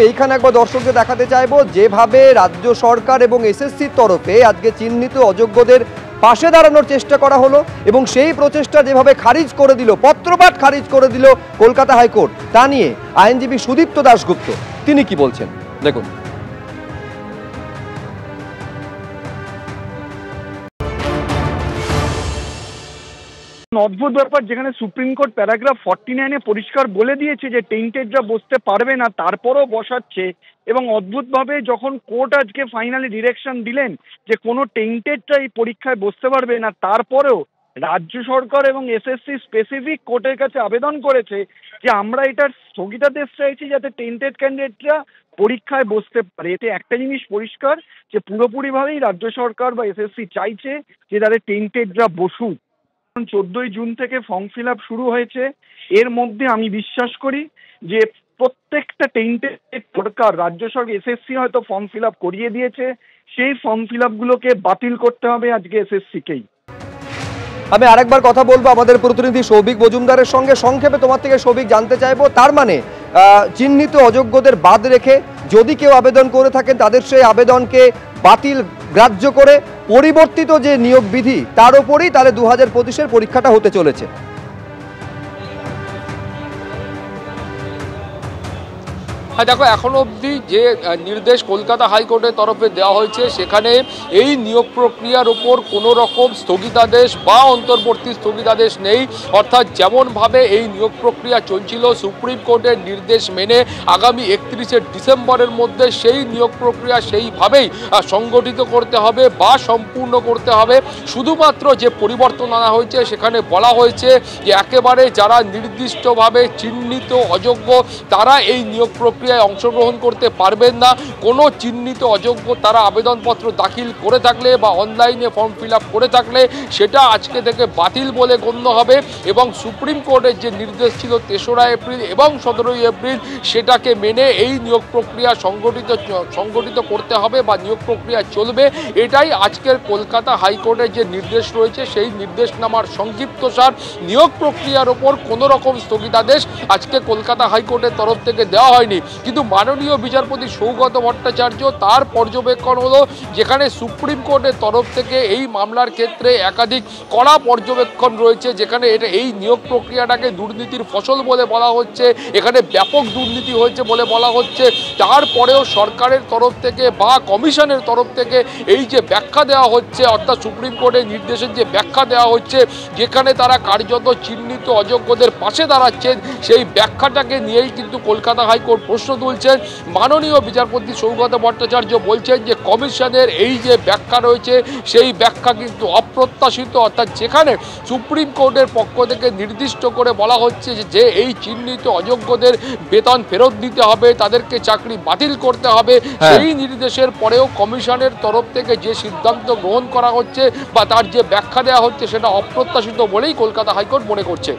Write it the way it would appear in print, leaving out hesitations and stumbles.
এইখানে একবার দর্শকদের দেখাতে চাইবো যেভাবে রাজ্য সরকার এবং এসএসসির তরফে আজকে চিহ্নিত অযোগ্যদের পাশে দাঁড়ানোর চেষ্টা করা হলো এবং সেই প্রচেষ্টা যেভাবে খারিজ করে দিল, পত্রপাঠ খারিজ করে দিল কলকাতা হাইকোর্ট, তা নিয়ে আইনজীবী সুদীপ্ত দাশগুপ্ত তিনি কি বলছেন দেখুন। অদ্ভুত ব্যাপার, যেখানে সুপ্রিম কোর্ট প্যারাগ্রাফ 49-এ পরিষ্কার বলে দিয়েছে যে টেন্টেডরা বসতে পারবে না, তারপরও বসাচ্ছে। এবং অদ্ভুতভাবে যখন কোর্ট আজকে ফাইনালি ডিরেকশন দিলেন যে কোনো টেন্টেডরা এই পরীক্ষায় বসতে পারবে না, তারপরেও রাজ্য সরকার এবং এসএসসি স্পেসিফিক কোর্টের কাছে আবেদন করেছে যে আমরা এটার স্থগিতাদেশ চাইছি যাতে টেন্টেড ক্যান্ডিডেটরা পরীক্ষায় বসতে পারে। এতে একটা জিনিস পরিষ্কার যে পুরোপুরিভাবেই রাজ্য সরকার বা এসএসসি চাইছে যে তাদের টেন্টেডরা বসুক। 14ই জুন থেকে ফর্ম ফিল আপ শুরু হয়েছে। এর মধ্যে আমি বিশ্বাস করি যে প্রত্যেকটা টেন্টেড সরকার, রাজ্য সরকার, এসএসসি হয়তো ফর্ম ফিল আপ করিয়ে দিয়েছে, সেই ফর্ম ফিল আপগুলোকে বাতিল করতে হবে আজকে এসএসসিকেই। আমি আরেকবার কথা বলবো আমাদের প্রতিনিধি সৌভিক মজুমদারের সঙ্গে। সংক্ষেপে তোমার থেকে সৌভিক জানতে চাইবো, তার মানে চিহ্নিত অযোগ্যদের বাদ রেখে যদি কেউ আবেদন করে থাকেন তাদের সেই আবেদনকে বাতিল গ্রাহ্য করে পরিবর্তিত যে নিয়োগ বিধি তার উপরেই তাহলে 2025-এর পরীক্ষাটা হতে চলেছে। হ্যাঁ দেখো, এখনো অবধি যে নির্দেশ কলকাতা হাইকোর্টের তরফে দেওয়া হয়েছে সেখানে এই নিয়োগ প্রক্রিয়ার উপর কোনো রকম স্থগিতাদেশ বা অন্তর্বর্তী স্থগিতাদেশ নেই। অর্থাৎ যেমনভাবে এই নিয়োগ প্রক্রিয়া চলছিল সুপ্রিম কোর্টের নির্দেশ মেনে আগামী 31শে ডিসেম্বরের মধ্যে সেই নিয়োগ প্রক্রিয়া সেইভাবেই সংগঠিত করতে হবে বা সম্পূর্ণ করতে হবে। শুধুমাত্র যে পরিবর্তন আনা হয়েছে সেখানে বলা হয়েছে যে একেবারে যারা নির্দিষ্টভাবে চিহ্নিত অযোগ্য তারা এই নিয়োগ প্রক্রিয়া অংশগ্রহণ করতে পারবেন না। কোনো চিহ্নিত অযোগ্য তারা আবেদনপত্র দাখিল করে থাকলে বা অনলাইনে ফর্ম ফিল আপ করে থাকলে সেটা আজকে থেকে বাতিল বলে গণ্য হবে এবং সুপ্রিম কোর্টের যে নির্দেশ ছিল 3রা এপ্রিল এবং 17ই এপ্রিল সেটাকে মেনে এই নিয়োগ প্রক্রিয়া সংগঠিত করতে হবে বা নিয়োগ প্রক্রিয়া চলবে। এটাই আজকের কলকাতা হাইকোর্টের যে নির্দেশ রয়েছে সেই নির্দেশনামার সংক্ষিপ্তসার। নিয়োগ প্রক্রিয়ার ওপর কোনো রকম স্থগিতাদেশ আজকে কলকাতা হাইকোর্টের তরফ থেকে দেওয়া হয়নি, কিন্তু মাননীয় বিচারপতি সৌগত ভট্টাচার্য তার পর্যবেক্ষণ হলো যেখানে সুপ্রিম কোর্টের তরফ থেকে এই মামলার ক্ষেত্রে একাধিক কড়া পর্যবেক্ষণ রয়েছে, যেখানে এই নিয়োগ প্রক্রিয়াটাকে দুর্নীতির ফসল বলে বলা হচ্ছে, এখানে ব্যাপক দুর্নীতি হয়েছে বলে বলা হচ্ছে। তারপরেও সরকারের তরফ থেকে বা কমিশনের তরফ থেকে এই যে ব্যাখ্যা দেওয়া হচ্ছে, অর্থাৎ সুপ্রিম কোর্টের নির্দেশের যে ব্যাখ্যা দেওয়া হচ্ছে যেখানে তারা কার্যত চিহ্নিত অযোগ্যদের পাশে দাঁড়াচ্ছেন, সেই ব্যাখ্যাটাকে নিয়েই কিন্তু কলকাতা হাইকোর্ট প্রশ্ন তুলছেন। মাননীয় বিচারপতি সৌগত ভট্টাচার্য বলছেন যে কমিশনের এই যে ব্যাখ্যা রয়েছে সেই ব্যাখ্যা কিন্তু অপ্রত্যাশিত। অর্থাৎ যেখানে সুপ্রিম কোর্টের পক্ষ থেকে নির্দিষ্ট করে বলা হচ্ছে যে এই চিহ্নিত অযোগ্যদের বেতন ফেরত দিতে হবে, তাদেরকে চাকরি বাতিল করতে হবে, সেই নির্দেশের পরেও কমিশনের তরফ থেকে যে সিদ্ধান্ত গ্রহণ করা হচ্ছে বা তার যে ব্যাখ্যা দেওয়া হচ্ছে সেটা অপ্রত্যাশিত বলেই কলকাতা হাইকোর্ট মনে করছে।